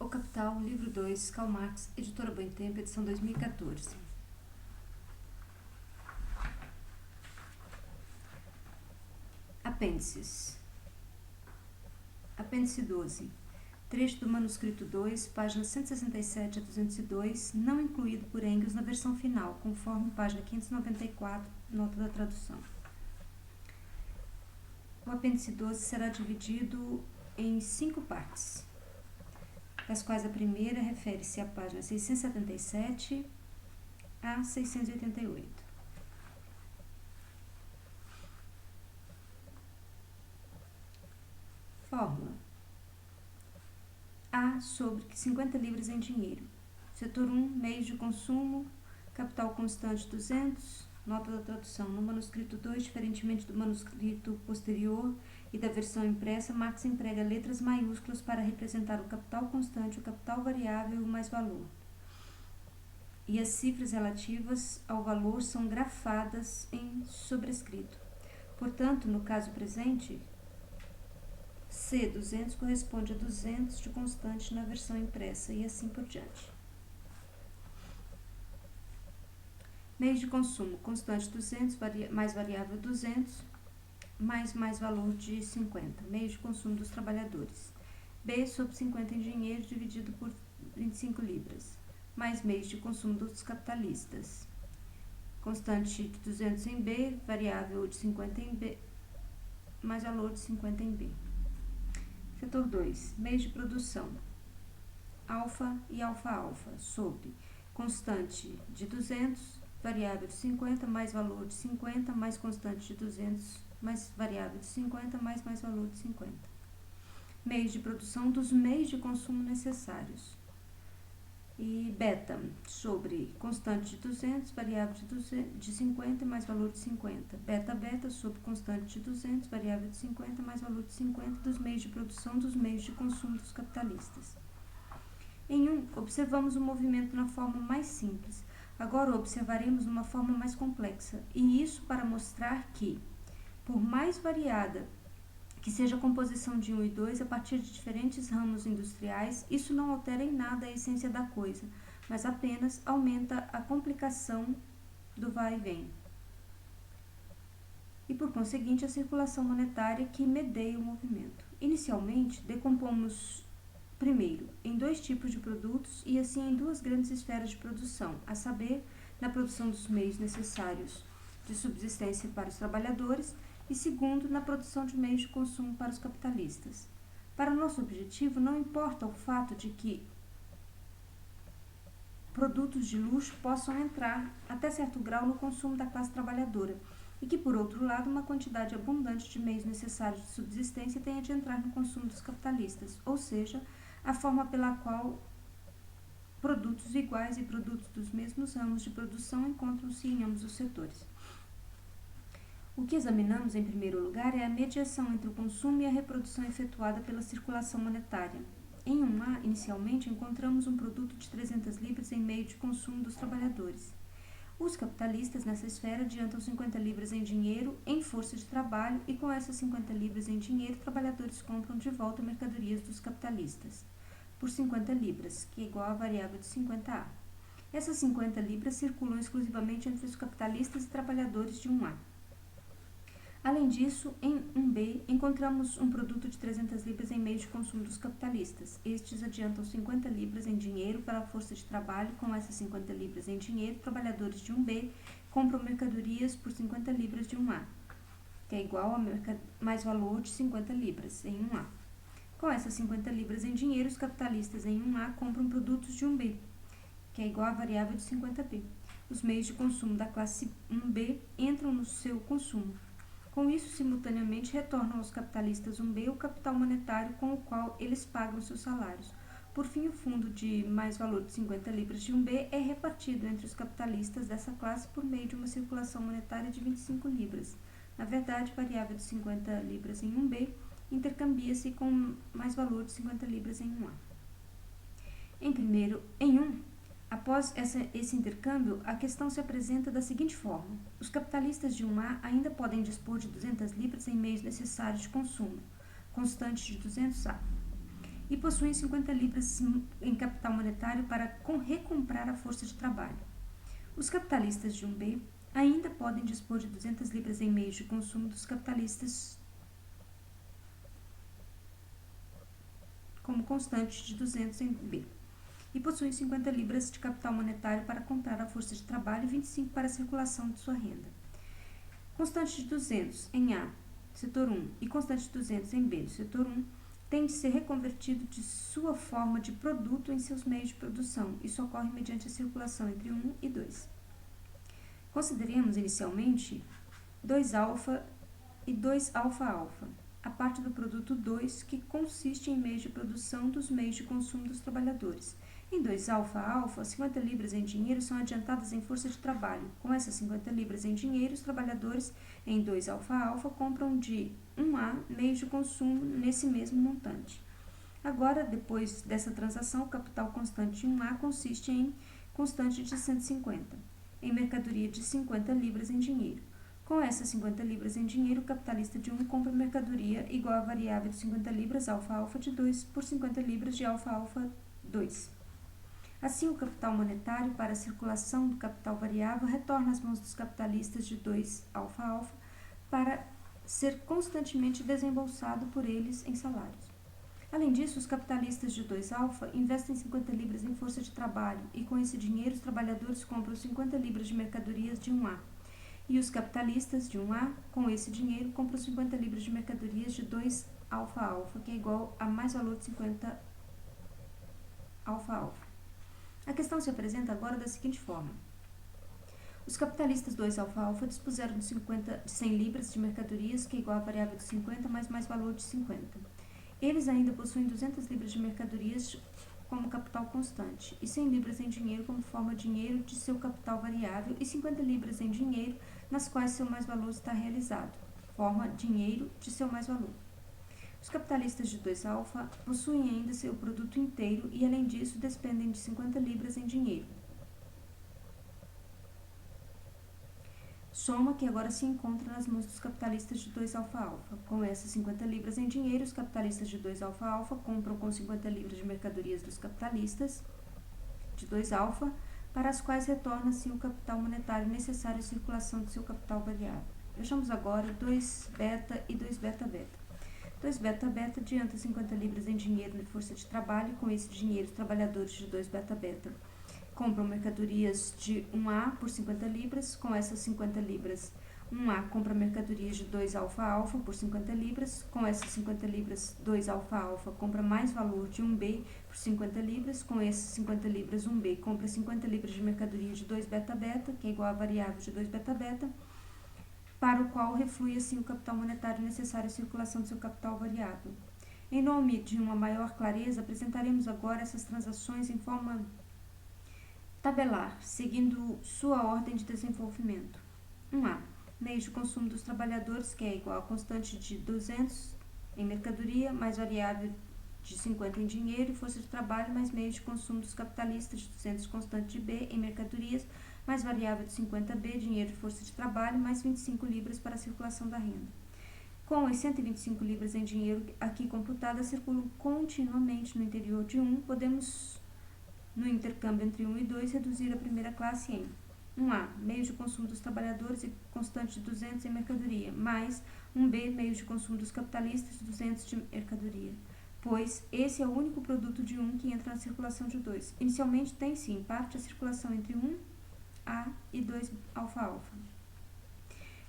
O Capital, livro 2, Karl Marx, editora Boitempo, edição 2014. Apêndices. Apêndice 12. Trecho do manuscrito 2, páginas 167 a 202, não incluído por Engels na versão final, conforme página 594, nota da tradução. O apêndice 12 será dividido em 5 partes, das quais a primeira refere-se à página 677 a 688. Fórmula. A sobre 50 libras em dinheiro. Setor 1, meios de consumo, capital constante 200, nota da tradução. No manuscrito 2, diferentemente do manuscrito posterior e da versão impressa, Marx emprega letras maiúsculas para representar o capital constante, o capital variável e o mais-valor. E as cifras relativas ao valor são grafadas em sobrescrito. Portanto, no caso presente, C200 corresponde a 200 de constante na versão impressa e assim por diante. Meios de consumo, constante 200, mais variável 200, mais valor de 50. Meios de consumo dos trabalhadores. B sobre 50 em dinheiro dividido por 25 libras. Mais meios de consumo dos capitalistas. Constante de 200 em B, variável de 50 em B, mais valor de 50 em B. Setor 2. Meios de produção. Alfa e alfa-alfa, sobre constante de 200, variável de 50, mais valor de 50, mais constante de 200, mais variável de 50, mais valor de 50. Meios de produção dos meios de consumo necessários. E beta, sobre constante de 200, variável de 50, mais valor de 50. Beta, sobre constante de 200, variável de 50, mais valor de 50, dos meios de produção dos meios de consumo dos capitalistas. Em 1, observamos o movimento na forma mais simples. Agora observaremos numa forma mais complexa. E isso para mostrar que, por mais variada que seja a composição de 1 e 2 a partir de diferentes ramos industriais, isso não altera em nada a essência da coisa, mas apenas aumenta a complicação do vai e vem. E, por conseguinte, a circulação monetária que medeia o movimento. Inicialmente, decompomos primeiro em 2 tipos de produtos e assim em 2 grandes esferas de produção, a saber, na produção dos meios necessários de subsistência para os trabalhadores e segundo, na produção de meios de consumo para os capitalistas. Para nosso objetivo, não importa o fato de que produtos de luxo possam entrar, até certo grau, no consumo da classe trabalhadora, e que, por outro lado, uma quantidade abundante de meios necessários de subsistência tenha de entrar no consumo dos capitalistas, ou seja, a forma pela qual produtos iguais e produtos dos mesmos ramos de produção encontram-se em ambos os setores. O que examinamos, em primeiro lugar, é a mediação entre o consumo e a reprodução efetuada pela circulação monetária. Em 1A, inicialmente, encontramos um produto de 300 libras em meio de consumo dos trabalhadores. Os capitalistas, nessa esfera, adiantam 50 libras em dinheiro, em força de trabalho, e com essas 50 libras em dinheiro, trabalhadores compram de volta mercadorias dos capitalistas, por 50 libras, que é igual à variável de 50A. Essas 50 libras circulam exclusivamente entre os capitalistas e trabalhadores de 1A. Além disso, em 1B, encontramos um produto de 300 libras em meio de consumo dos capitalistas. Estes adiantam 50 libras em dinheiro para a força de trabalho. Com essas 50 libras em dinheiro, trabalhadores de 1B compram mercadorias por 50 libras de 1A, que é igual a mais valor de 50 libras em 1A. Com essas 50 libras em dinheiro, os capitalistas em 1A compram produtos de 1B, que é igual a variável de 50B. Os meios de consumo da classe 1B entram no seu consumo. Com isso, simultaneamente, retornam aos capitalistas 1B o capital monetário com o qual eles pagam seus salários. Por fim, o fundo de mais valor de 50 libras de 1B é repartido entre os capitalistas dessa classe por meio de uma circulação monetária de 25 libras. Na verdade, variável de 50 libras em 1B intercambia-se com mais valor de 50 libras em 1A. Em 1, após esse intercâmbio, a questão se apresenta da seguinte forma. Os capitalistas de 1A ainda podem dispor de 200 libras em meios necessários de consumo, constante de 200A. e possuem 50 libras em capital monetário para recomprar a força de trabalho. Os capitalistas de 1B ainda podem dispor de 200 libras em meios de consumo dos capitalistas como constante de 200 em B, e possuem 50 libras de capital monetário para comprar a força de trabalho e 25 para a circulação de sua renda. Constante de 200 em A, setor 1, e constante de 200 em B, setor 1, tem de ser reconvertido de sua forma de produto em seus meios de produção. Isso ocorre mediante a circulação entre 1 e 2. Consideremos inicialmente 2α e 2α-α, a parte do produto 2, que consiste em meios de produção dos meios de consumo dos trabalhadores. Em 2α-α, 50 libras em dinheiro são adiantadas em força de trabalho. Com essas 50 libras em dinheiro, os trabalhadores em 2α-α compram de 1A meios de consumo nesse mesmo montante. Agora, depois dessa transação, o capital constante de 1A consiste em constante de 150, em mercadoria de 50 libras em dinheiro. Com essas 50 libras em dinheiro, o capitalista de 1 compra mercadoria igual à variável de 50 libras alfa-alfa de 2 por 50 libras de alfa-alfa 2. Assim, o capital monetário para a circulação do capital variável retorna às mãos dos capitalistas de 2 alfa-alfa para ser constantemente desembolsado por eles em salários. Além disso, os capitalistas de 2 alfa investem 50 libras em força de trabalho e com esse dinheiro os trabalhadores compram 50 libras de mercadorias de 1A. E os capitalistas de 1A, com esse dinheiro, compram 50 libras de mercadorias de 2 alfa-alfa, que é igual a mais valor de 50 alfa-alfa. A questão se apresenta agora da seguinte forma. Os capitalistas 2 alfa-alfa dispuseram de 100 libras de mercadorias, que é igual à variável de 50 mais valor de 50. Eles ainda possuem 200 libras de mercadorias como capital constante, e 100 libras em dinheiro como forma de dinheiro de seu capital variável, e 50 libras em dinheiro nas quais seu mais-valor está realizado, forma dinheiro de seu mais-valor. Os capitalistas de 2 alfa possuem ainda seu produto inteiro e, além disso, despendem de 50 libras em dinheiro. Soma que agora se encontra nas mãos dos capitalistas de 2 alfa-alfa. Com essas 50 libras em dinheiro, os capitalistas de 2 alfa-alfa compram com 50 libras de mercadorias dos capitalistas de 2 alfa, para as quais retorna-se o capital monetário necessário à circulação de seu capital variável. Vejamos agora 2 beta e 2 beta-beta. 2 beta-beta adianta 50 libras em dinheiro de força de trabalho, e com esse dinheiro os trabalhadores de 2 beta-beta compram mercadorias de 1A por 50 libras, com essas 50 libras 1A compra mercadorias de 2 alfa-alfa por 50 libras, com essas 50 libras 2 alfa-alfa compra mais valor de 1B por 50 libras, com essas 50 libras 1B compra 50 libras de mercadoria de 2 beta-beta, que é igual à variável de 2 beta-beta, para o qual reflui assim o capital monetário necessário à circulação do seu capital variável. Em nome de uma maior clareza, apresentaremos agora essas transações em forma tabelar, seguindo sua ordem de desenvolvimento. 1A. Meios de consumo dos trabalhadores, que é igual a constante de 200 em mercadoria, mais variável de 50 em dinheiro, força de trabalho, mais meios de consumo dos capitalistas de 200 constante de B em mercadorias, mais variável de 50B, dinheiro e força de trabalho, mais 25 libras para a circulação da renda. Com as 125 libras em dinheiro aqui computadas circulam continuamente no interior de 1, podemos, no intercâmbio entre 1 e 2, reduzir a primeira classe em 1A, meios de consumo dos trabalhadores e constante de 200 em mercadoria, mais 1B, meios de consumo dos capitalistas de 200 de mercadoria, pois esse é o único produto de 1 que entra na circulação de 2. Inicialmente tem-se, em parte, a circulação entre 1A e 2 alfa-alfa.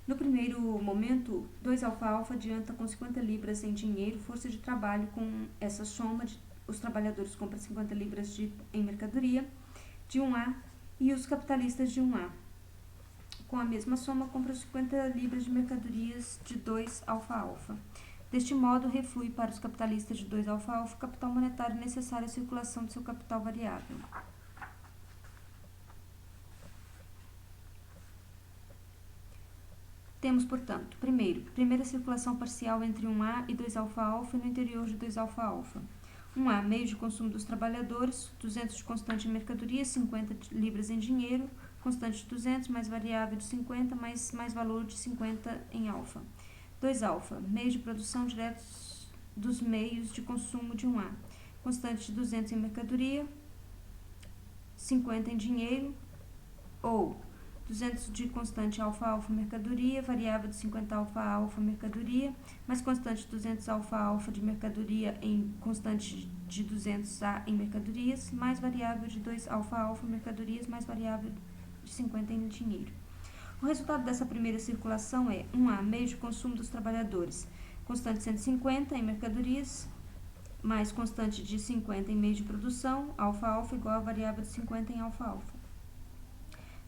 No primeiro momento, 2 alfa-alfa adianta com 50 libras em dinheiro, força de trabalho. Com essa soma, os trabalhadores compram 50 libras em mercadoria de 1A e os capitalistas de 1A. Com a mesma soma, compram 50 libras de mercadorias de 2 alfa-alfa. Deste modo, reflui para os capitalistas de 2 alfa-alfa o capital monetário necessário à circulação do seu capital variável. Temos, portanto, primeira circulação parcial entre 1A e 2 alfa-alfa no interior de 2 alfa-alfa. 1A, meio de consumo dos trabalhadores, 200 de constante em mercadoria, 50 libras em dinheiro, constante de 200, mais variável de 50, mais valor de 50 em alfa. 2 alfa, meio de produção diretos dos meios de consumo de 1A. constante de 200 em mercadoria, 50 em dinheiro, ou 200 de constante alfa-alfa mercadoria, variável de 50 alfa-alfa mercadoria, mais constante de 200 alfa-alfa de mercadoria em constante de 200 A em mercadorias, mais variável de 2 alfa-alfa mercadorias, mais variável de 50 em dinheiro. O resultado dessa primeira circulação é 1A, meio de consumo dos trabalhadores, constante 150 em mercadorias, mais constante de 50 em meio de produção, alfa-alfa igual a variável de 50 em alfa-alfa.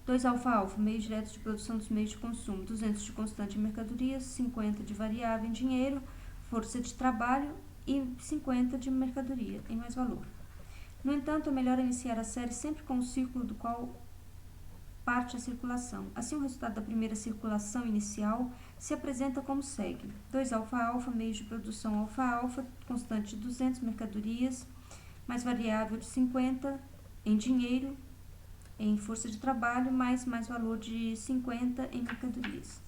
2 alfa-alfa, meio direto de produção dos meios de consumo, 200 de constante em mercadorias, 50 de variável em dinheiro, força de trabalho e 50 de mercadoria em mais valor. No entanto, é melhor iniciar a série sempre com o círculo do qual parte a circulação. Assim, o resultado da primeira circulação inicial se apresenta como segue: 2 alfa-alfa, meios de produção alfa-alfa, constante de 200 mercadorias, mais variável de 50 em dinheiro, em força de trabalho, mais valor de 50 em mercadorias.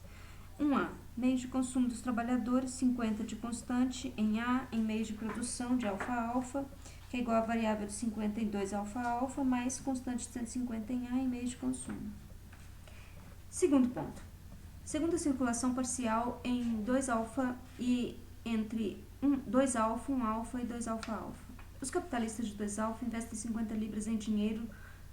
1A, meios de consumo dos trabalhadores, 50 de constante em A, em meios de produção de alfa-alfa, que é igual a variável de 50 em 2 alfa-alfa, mais constante de 150 em A, em meios de consumo. Segundo ponto. Segunda circulação parcial em 2 alfa e entre 2 alfa, 1 alfa e 2 alfa-alfa. Os capitalistas de 2 alfa investem 50 libras em dinheiro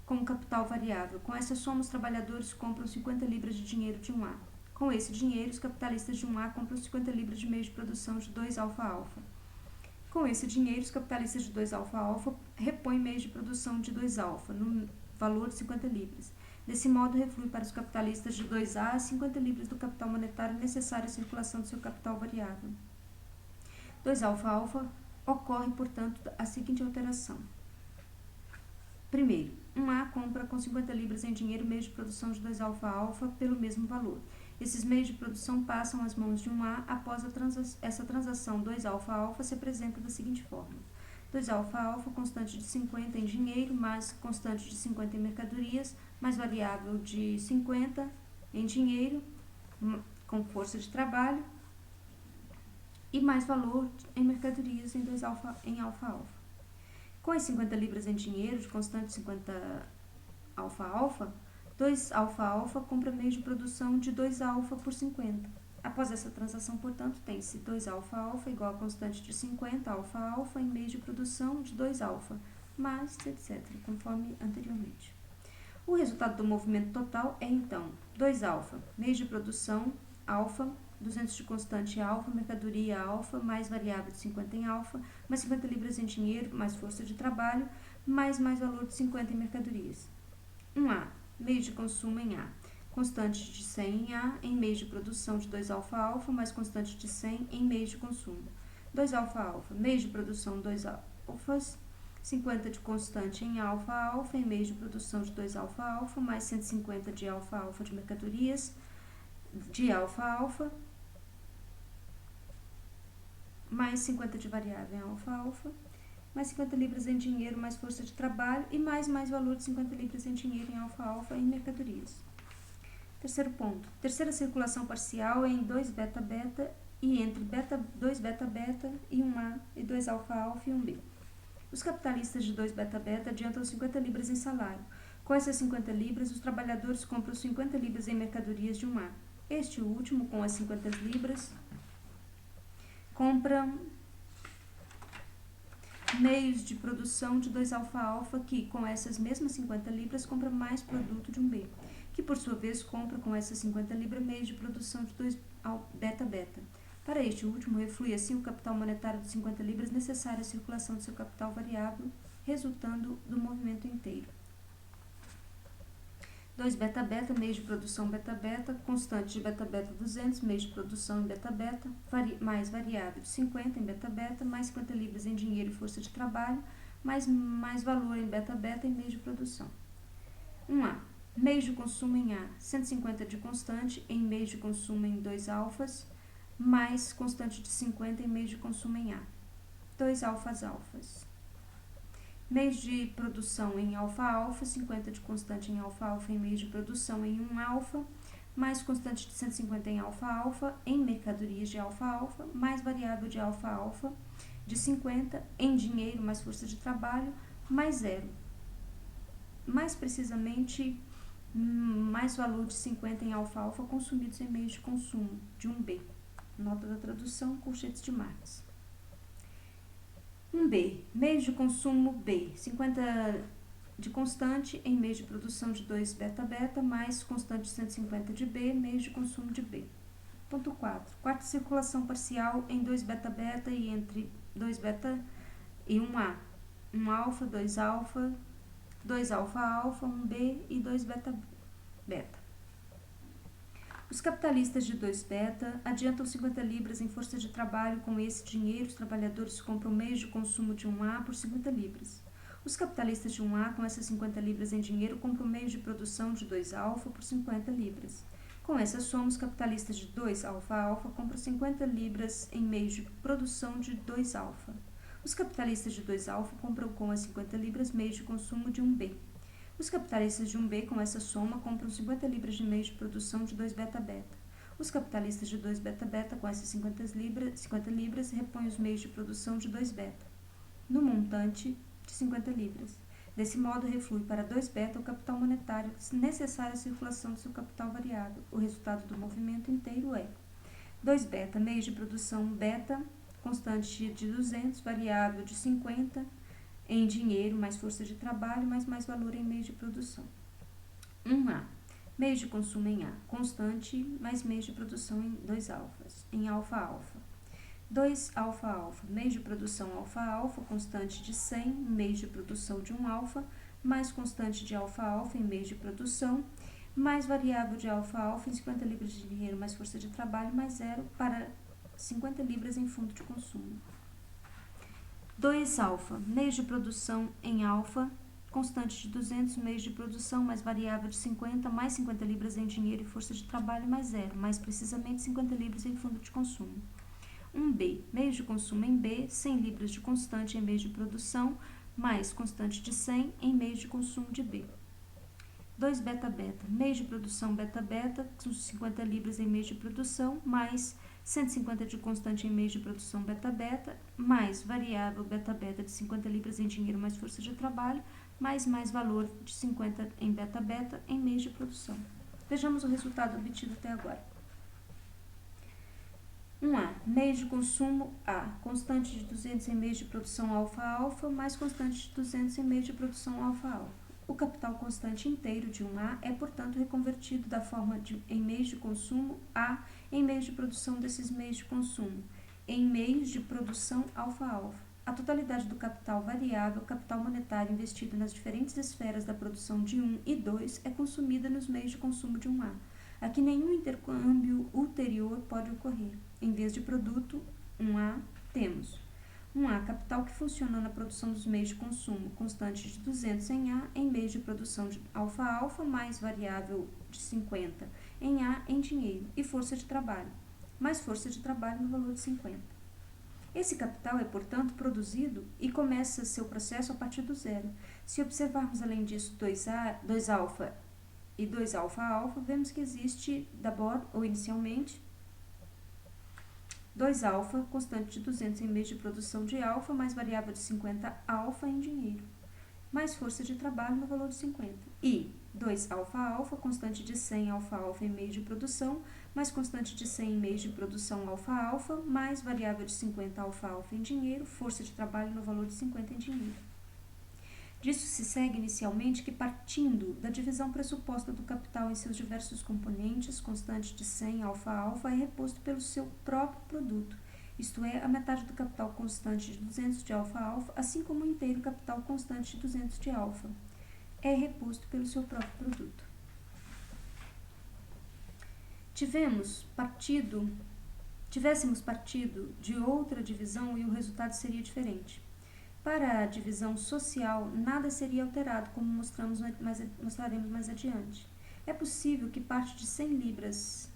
como capital variável. Com essa soma, os trabalhadores compram 50 libras de dinheiro de 1A. Com esse dinheiro, os capitalistas de 1A compram 50 libras de meio de produção de 2 alfa-alfa. Com esse dinheiro, os capitalistas de 2 alfa-alfa repõem meios de produção de 2 alfa, no valor de 50 libras. Desse modo, reflui para os capitalistas de 2A 50 libras do capital monetário necessário à circulação do seu capital variável. 2 alfa-alfa ocorre, portanto, a seguinte alteração. Primeiro, 1A compra com 50 libras em dinheiro meios de produção de 2 alfa-alfa pelo mesmo valor. Esses meios de produção passam às mãos de 1A após essa transação. 2 alfa-alfa se apresenta da seguinte forma: 2 alfa-alfa, constante de 50 em dinheiro, mais constante de 50 em mercadorias, mais variável de 50 em dinheiro, com força de trabalho, e mais valor em mercadorias em 2 alfa-alfa. Com as 50 libras em dinheiro, de constante 50 alfa-alfa, 2 alfa-alfa compra meios de produção de 2 alfa por 50. Após essa transação, portanto, tem-se 2 alfa-alfa igual a constante de 50 alfa-alfa em meios de produção de 2 alfa, mais etc., conforme anteriormente. O resultado do movimento total é, então, 2 alfa, meios de produção alfa, 200 de constante alfa, mercadoria alfa, mais variável de 50 em alfa, mais 50 libras em dinheiro, mais força de trabalho, mais valor de 50 em mercadorias. 1A, meio de consumo em A, constante de 100 em A, em meios de produção de 2 alfa-alfa, mais constante de 100 em meios de consumo. 2 alfa-alfa, meios de produção 2 alfas, 50 de constante em alfa-alfa, em meios de produção de 2 alfa-alfa, mais 150 de alfa-alfa de mercadorias, de alfa-alfa, mais 50 de variável em alfa-alfa, mais 50 libras em dinheiro, mais força de trabalho e mais valor de 50 libras em dinheiro em alfa-alfa em mercadorias. Terceiro ponto. Terceira circulação parcial é em 2 beta-beta e entre 2 beta-beta e 1A e 2 alfa-alfa e 1B. Os capitalistas de 2 beta-beta adiantam 50 libras em salário. Com essas 50 libras, os trabalhadores compram 50 libras em mercadorias de 1A. Este último, com as 50 libras, compra meios de produção de 2 alfa-alfa que, com essas mesmas 50 libras, compra mais produto de 1B, que por sua vez compra com essas 50 libras meios de produção de 2 beta-beta. Para este último, reflui assim o capital monetário de 50 libras necessário à circulação de seu capital variável, resultando do movimento inteiro. 2 beta-beta, meios de produção beta-beta, constante de beta-beta 200, meios de produção em beta-beta, mais variável de 50 em beta-beta, mais 50 libras em dinheiro e força de trabalho, mais valor em beta-beta e meios de produção. 1A, meios de consumo em A, 150 de constante em meios de consumo em 2 alfas, mais constante de 50 em meios de consumo em A. 2 alfas. Meios de produção em alfa-alfa, 50 de constante em alfa-alfa em meios de produção em 1 alfa, mais constante de 150 em alfa-alfa em mercadorias de alfa-alfa, mais variável de alfa-alfa de 50 em dinheiro mais força de trabalho mais 0. Mais precisamente, mais valor de 50 em alfa-alfa consumidos em meios de consumo de 1B. Nota da tradução, colchetes de Marx. 1B, meios de consumo B, 50 de constante em meios de produção de 2 beta-beta mais constante de 150 de B, meios de consumo de B. Ponto 4. Quarta circulação parcial em 2 beta-beta e entre 2 beta e 1A. 1 alfa, 2 alfa, 2 alfa-alfa, 1B e 2 beta-beta. Os capitalistas de 2 beta adiantam 50 libras em força de trabalho. Com esse dinheiro, os trabalhadores compram meios de consumo de 1A por 50 libras. Os capitalistas de 1A, com essas 50 libras em dinheiro, compram meios de produção de 2 alfa por 50 libras. Com essa soma, os capitalistas de 2 alfa-alfa compram 50 libras em meios de produção de 2 alfa. Os capitalistas de 2 alfa compram com as 50 libras meios de consumo de 1B. Os capitalistas de 1B, com essa soma, compram 50 libras de meios de produção de 2 beta-beta. Os capitalistas de 2 beta-beta, com essas 50 libras, repõem os meios de produção de 2 beta, no montante de 50 libras. Desse modo, reflui para 2 beta o capital monetário necessário à circulação do seu capital variável. O resultado do movimento inteiro é 2 beta, meios de produção beta, constante de 200, variável de 50, em dinheiro, mais força de trabalho, mais valor em meios de produção. 1A, meios de consumo em A, constante, mais meios de produção em 2 alfas, em alfa-alfa. 2 alfa-alfa, meios de produção alfa-alfa, constante de 100, meios de produção de 1 alfa, mais constante de alfa-alfa em meios de produção, mais variável de alfa-alfa em 50 libras de dinheiro, mais força de trabalho, mais 0 para 50 libras em fundo de consumo. 2 alfa, meios de produção em alfa, constante de 200, meios de produção, mais variável de 50, mais 50 libras em dinheiro e força de trabalho, mais 0, mais precisamente 50 libras em fundo de consumo. 1B, meios de consumo em B, 100 libras de constante em meios de produção, mais constante de 100 em meios de consumo de B. 2 beta-beta, meios de produção beta-beta, 50 libras em meios de produção, mais 150 de constante em meios de produção beta-beta, mais variável beta-beta de 50 libras em dinheiro mais força de trabalho, mais valor de 50 em beta-beta em meios de produção. Vejamos o resultado obtido até agora. 1A, meios de consumo A, constante de 200 em meios de produção alfa-alfa, mais constante de 200 em meios de produção alfa-alfa. O capital constante inteiro de 1A é, portanto, reconvertido da forma em meios de consumo A em meios de produção desses meios de consumo, em meios de produção alfa-alfa. A totalidade do capital variável, capital monetário investido nas diferentes esferas da produção de 1 e 2 é consumida nos meios de consumo de 1A. Aqui nenhum intercâmbio ulterior pode ocorrer. Em vez de produto 1A, temos 1A, capital que funciona na produção dos meios de consumo, constante de 200 em A, em meios de produção de alfa-alfa, mais variável de 50 em A, em dinheiro, e força de trabalho, mais força de trabalho no valor de 50. Esse capital é, portanto, produzido e começa seu processo a partir do zero. Se observarmos, além disso, 2 alfa e 2 alfa-alfa, vemos que existe, d'abord, ou inicialmente, 2 alfa, constante de 200 em meios de produção de alfa, mais variável de 50 alfa em dinheiro, mais força de trabalho no valor de 50. E 2 alfa-alfa, constante de 100 alfa-alfa em meios de produção, mais constante de 100 em meios de produção alfa-alfa, mais variável de 50 alfa-alfa em dinheiro, força de trabalho no valor de 50 em dinheiro. Disso se segue inicialmente que, partindo da divisão pressuposta do capital em seus diversos componentes, constante de 100 alfa-alfa é reposto pelo seu próprio produto, isto é, a metade do capital constante de 200 de alfa-alfa, assim como o inteiro capital constante de 200 de alfa, é reposto pelo seu próprio produto. Tivéssemos partido de outra divisão e o resultado seria diferente. Para a divisão social, nada seria alterado, como mostraremos mais adiante. É possível que parte de 100 libras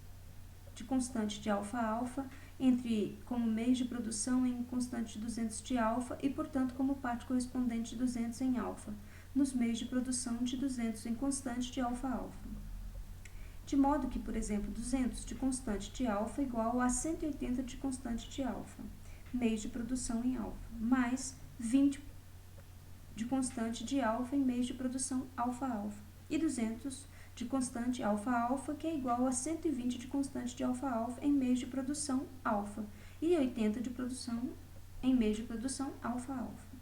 de constante de alfa-alfa entre como meio de produção em constante de 200 de alfa e, portanto, como parte correspondente de 200 em alfa, nos meios de produção de 200 em constante de alfa-alfa. De modo que, por exemplo, 200 de constante de alfa é igual a 180 de constante de alfa. meios de produção em alfa, mais 20 de constante de alfa em meios de produção alfa-alfa, e 200 de constante alfa-alfa, que é igual a 120 de constante de alfa-alfa em meios de produção alfa, e 80 de produção em meios de produção alfa-alfa.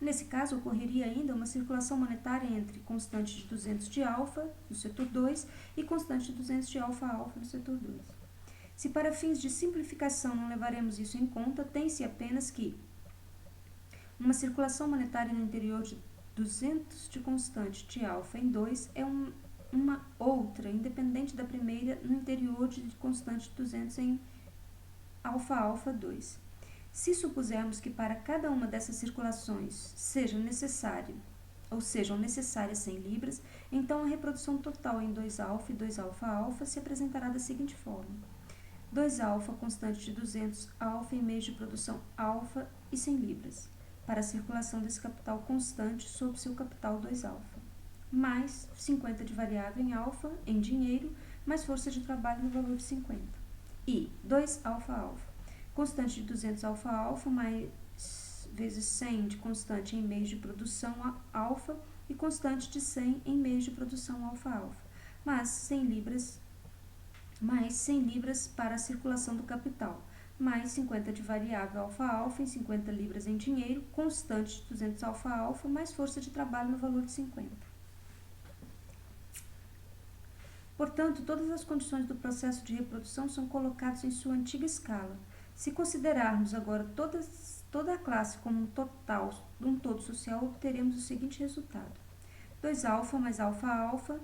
Nesse caso, ocorreria ainda uma circulação monetária entre constante de 200 de alfa, no setor 2, e constante de 200 de alfa-alfa, no setor 2. Se para fins de simplificação não levaremos isso em conta, tem-se apenas que uma circulação monetária no interior de 200 de constante de alfa em 2 é uma outra, independente da primeira, no interior de constante de 200 em alfa-alfa 2. Se supusermos que para cada uma dessas circulações sejam necessárias 100 libras, então a reprodução total em 2-alfa e 2-alfa-alfa se apresentará da seguinte forma: 2-alfa constante de 200 alfa em meios de produção alfa e 100 libras, para a circulação desse capital constante sob seu capital 2-alfa, mais 50 de variável em alfa, em dinheiro, mais força de trabalho no valor de 50. E 2-alfa-alfa, constante de 200 alfa-alfa, mais vezes 100 de constante em meios de produção alfa e constante de 100 em meios de produção alfa-alfa, mais 100 libras para a circulação do capital, mais 50 de variável alfa-alfa em 50 libras em dinheiro, constante de 200 alfa-alfa, mais força de trabalho no valor de 50. Portanto, todas as condições do processo de reprodução são colocadas em sua antiga escala. Se considerarmos agora toda a classe como um todo social, obteremos o seguinte resultado: 2-alfa mais alfa-alfa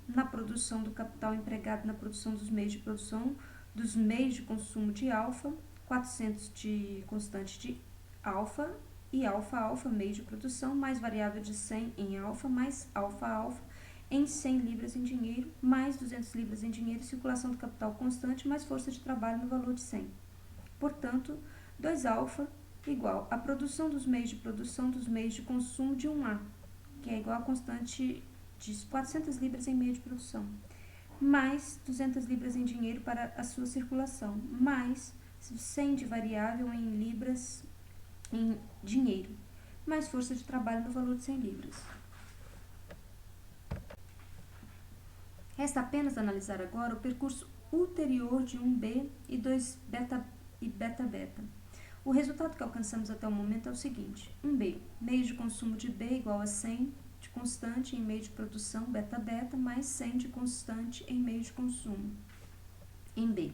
na produção do capital empregado na produção dos meios de produção dos meios de consumo de alfa, 400 de constante de alfa e alfa-alfa, meio de produção, mais variável de 100 em alfa, mais alfa-alfa em 100 libras em dinheiro, mais 200 libras em dinheiro, circulação do capital constante, mais força de trabalho no valor de 100. Portanto, 2-alfa igual a produção dos meios de produção dos meios de consumo de 1A, que é igual a constante de 400 libras em meio de produção, mais 200 libras em dinheiro para a sua circulação, mais 100 de variável em libras em dinheiro, mais força de trabalho no valor de 100 libras. Resta apenas analisar agora o percurso ulterior de 1B e 2 beta-beta. O resultado que alcançamos até o momento é o seguinte: 1B, meio de consumo de B igual a 100 de constante em meio de produção beta-beta, mais 100 de constante em meio de consumo em B.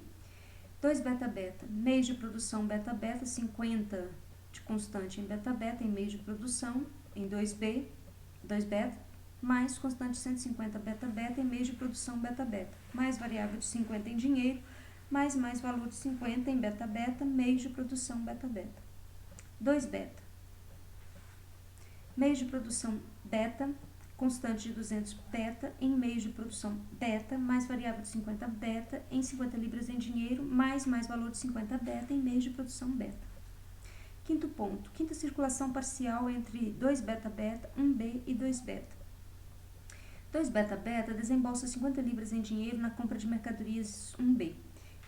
2 beta-beta, meio de produção beta-beta, 50 de constante em beta-beta em meio de produção em 2B, 2-beta, mais constante 150 beta-beta em meio de produção beta-beta, mais variável de 50 em dinheiro, mais valor de 50 em beta-beta, meio de produção beta-beta. 2-beta, meio de produção beta, constante de 200 beta em meio de produção beta, mais variável de 50 beta em 50 libras em dinheiro, mais valor de 50 beta em meio de produção beta. Quinto ponto, quinta circulação parcial entre 2 beta-beta, 1B e 2 beta. 2 beta-beta desembolsa 50 libras em dinheiro na compra de mercadorias 1B,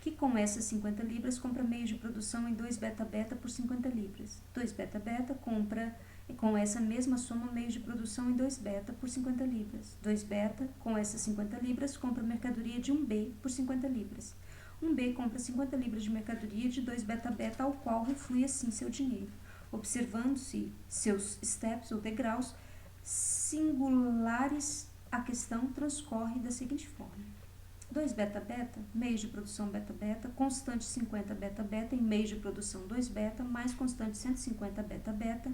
que com essas 50 libras compra meios de produção em 2 beta-beta por 50 libras. 2 beta-beta compra com essa mesma soma meios de produção em 2 beta por 50 libras. 2 beta, com essas 50 libras, compra mercadoria de 1B por 50 libras. 1B compra 50 libras de mercadoria de 2 beta-beta, ao qual reflui assim seu dinheiro. Observando-se seus steps ou degraus singulares, a questão transcorre da seguinte forma: 2 beta-beta, meios de produção beta-beta, constante 50 beta-beta em meios de produção 2 beta, mais constante 150 beta-beta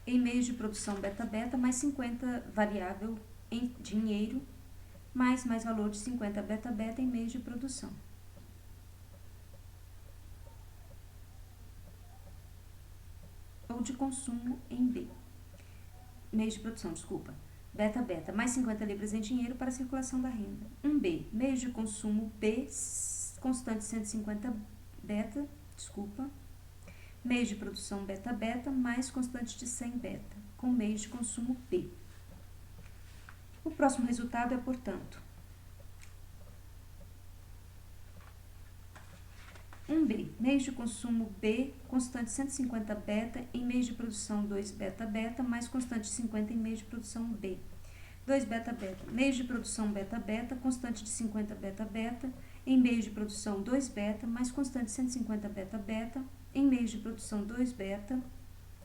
em meios de produção beta-beta, mais 50 variável em dinheiro, mais valor de 50 beta-beta em meios de produção. Ou de consumo em B. Meios de produção, beta-beta, mais 50 libras em dinheiro para a circulação da renda. 1B, meios de consumo B, constante 150 beta, meios de produção beta-beta, mais constante de 100 beta, com meios de consumo B. O próximo resultado é, portanto, 1B, meios de consumo B, constante 150 beta em meios de produção 2 beta-beta, mais constante 50 em meios de produção B. 2 beta-beta, meios de produção beta-beta, constante de 50 beta-beta, em meios de produção 2 beta, mais constante 150 beta-beta, em meios de produção 2 beta,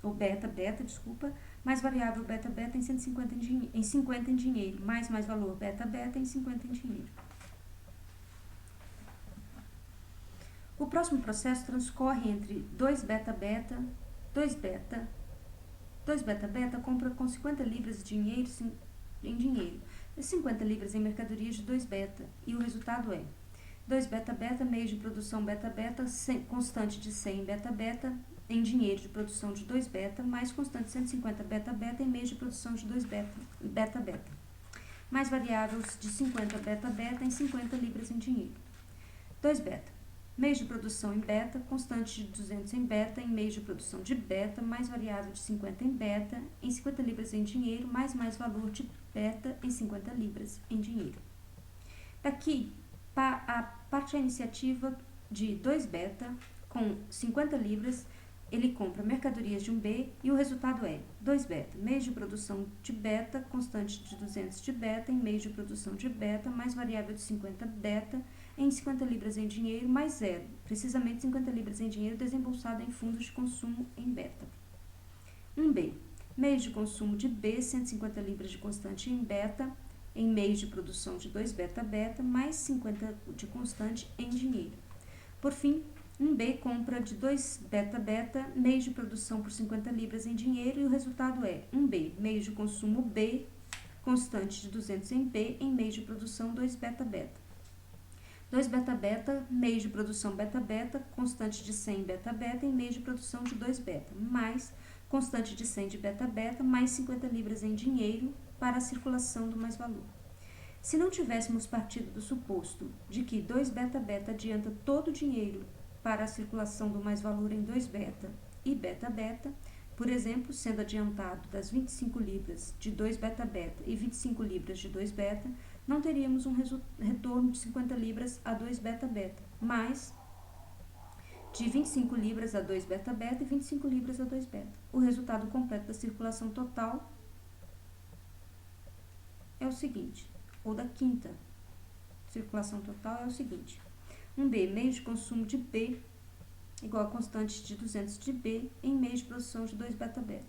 ou beta-beta, desculpa, mais variável beta-beta em 150 em 50 em dinheiro, mais valor beta-beta em 50 em dinheiro. O próximo processo transcorre entre 2 beta-beta, 2 beta-beta compra com 50 libras de dinheiro em dinheiro e 50 libras em mercadorias de 2 beta, e o resultado é 2 beta-beta, meios de produção beta-beta, constante de 100 beta-beta em dinheiro de produção de 2 beta, mais constante 150 beta-beta em meios de produção de 2 beta-beta, mais variáveis de 50 beta-beta em 50 libras em dinheiro. 2 beta, meios de produção em beta, constante de 200 em beta, em meios de produção de beta, mais variável de 50 em beta, em 50 libras em dinheiro, mais valor de beta em 50 libras em dinheiro. Daqui, a parte da iniciativa de 2 beta, com 50 libras, ele compra mercadorias de 1B e o resultado é 2 beta, meios de produção de beta, constante de 200 de beta, em meios de produção de beta, mais variável de 50 beta, em 50 libras em dinheiro, mais 0, precisamente 50 libras em dinheiro desembolsado em fundos de consumo em beta. 1B, meios de consumo de B, 150 libras de constante em beta, em meios de produção de 2 beta-beta, mais 50 de constante em dinheiro. Por fim, 1B compra de 2 beta-beta, meios de produção por 50 libras em dinheiro, e o resultado é 1B, meios de consumo B, constante de 200 em B, em meios de produção 2 beta-beta. 2 beta-beta, meios de produção beta-beta, constante de 100 beta-beta, em meios de produção de 2 beta, mais constante de 100 de beta-beta, mais 50 libras em dinheiro para a circulação do mais-valor. Se não tivéssemos partido do suposto de que 2 beta-beta adianta todo o dinheiro para a circulação do mais-valor em 2 beta e beta-beta, por exemplo, sendo adiantado das 25 libras de 2 beta-beta e 25 libras de 2 beta, não teríamos um retorno de 50 libras a 2 beta-beta, mas de 25 libras a 2 beta-beta e 25 libras a 2 beta. O resultado completo da circulação total é o seguinte, ou da quinta circulação total é o seguinte: 1B, meios de consumo de B, igual a constante de 200 de B, em meios de produção de 2 beta-beta.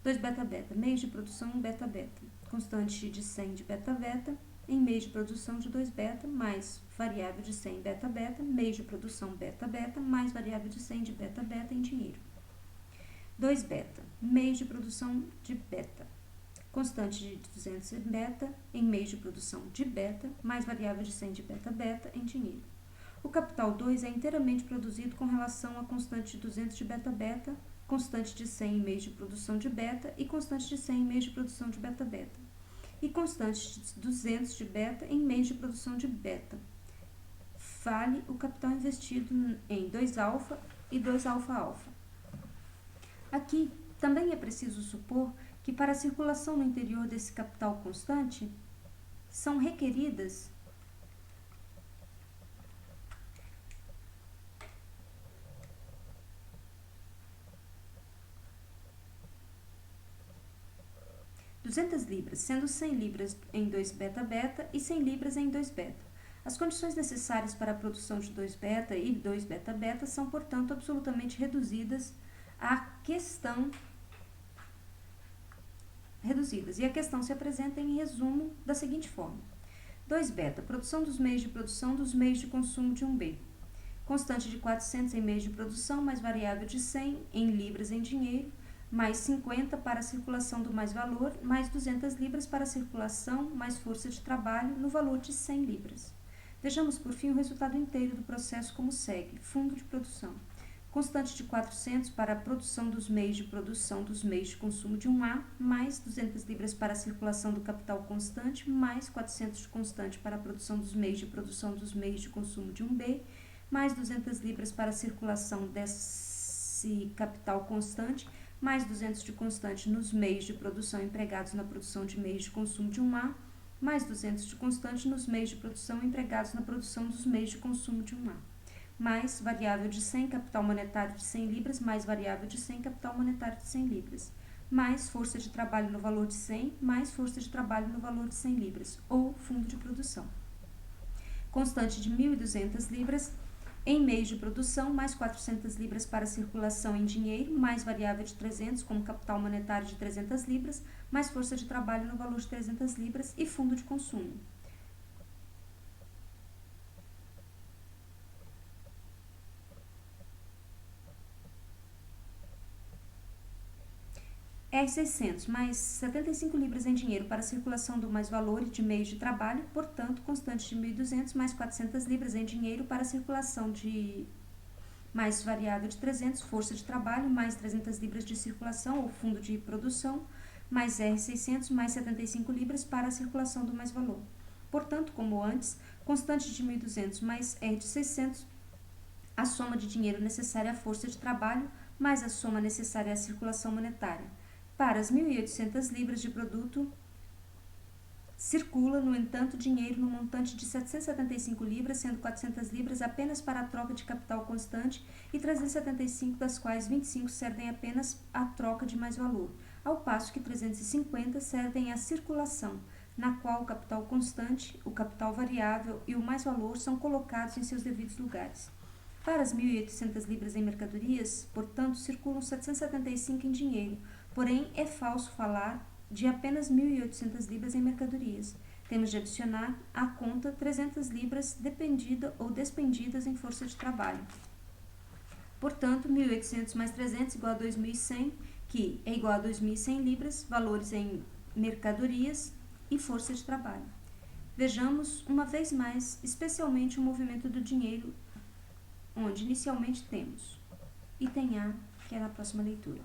2 beta-beta, meios de produção beta-beta, constante de 100 de beta-beta, em meios de produção de 2 beta, mais variável de 100 beta-beta, meios de produção beta-beta, mais variável de 100 de beta-beta em dinheiro. 2 beta, meios de produção de beta, constante de 200 de beta, em meios de produção de beta, mais variável de 100 de beta-beta em dinheiro. O capital 2 é inteiramente produzido com relação à constante de 200 de beta-beta, constante de 100 em meios de produção de beta e constante de 100 em meios de produção de beta-beta, e constante de 200 de beta em meios de produção de beta. Vale o capital investido em 2α e 2α-alfa. Aqui, também é preciso supor que para a circulação no interior desse capital constante, são requeridas libras, sendo 100 libras em 2 beta-beta e 100 libras em 2 beta. As condições necessárias para a produção de 2 beta e 2 beta-beta são, portanto, absolutamente reduzidas, e a questão se apresenta em resumo da seguinte forma: 2 beta, produção dos meios de consumo de 1B. Constante de 400 em meios de produção, mais variável de 100 em libras em dinheiro, mais 50 para a circulação do mais-valor, mais 200 libras para a circulação, mais força de trabalho, no valor de 100 libras. Vejamos, por fim, o resultado inteiro do processo como segue: fundo de produção. Constante de 400 para a produção dos meios de consumo de 1A, mais 200 libras para a circulação do capital constante, mais 400 de constante para a produção dos meios de consumo de 1B, mais 200 libras para a circulação desse capital constante, mais 200 de constante nos meios de produção empregados na produção de meios de consumo de 1A, mais 200 de constante nos meios de produção empregados na produção dos meios de consumo de 1A. mais variável de 100, capital monetário de 100 libras, mais variável de 100, capital monetário de 100 libras, mais força de trabalho no valor de 100, mais força de trabalho no valor de 100 libras, ou fundo de produção. Constante de 1.200 libras em meios de produção, mais 400 libras para circulação em dinheiro, mais variável de 300 como capital monetário de 300 libras, mais força de trabalho no valor de 300 libras e fundo de consumo. R$600 mais 75 libras em dinheiro para circulação do mais valor e de meios de trabalho, portanto, constante de 1.200 mais 400 libras em dinheiro para circulação de mais variável de 300, força de trabalho, mais 300 libras de circulação ou fundo de produção, mais R$600 mais 75 libras para a circulação do mais valor. Portanto, como antes, constante de 1.200 mais R de 600, a soma de dinheiro necessária à força de trabalho, mais a soma necessária à circulação monetária. Para as 1.800 libras de produto, circula, no entanto, dinheiro no montante de 775 libras, sendo 400 libras apenas para a troca de capital constante e 375, das quais 25 servem apenas à troca de mais valor, ao passo que 350 servem à circulação, na qual o capital constante, o capital variável e o mais valor são colocados em seus devidos lugares. Para as 1.800 libras em mercadorias, portanto, circulam 775 em dinheiro, porém é falso falar de apenas 1.800 libras em mercadorias. Temos de adicionar à conta 300 libras dependida ou despendidas em força de trabalho. Portanto, 1.800 mais 300 igual a 2.100, que é igual a 2.100 libras, valores em mercadorias e força de trabalho. Vejamos uma vez mais, especialmente o movimento do dinheiro, onde inicialmente temos item A, que é na próxima leitura.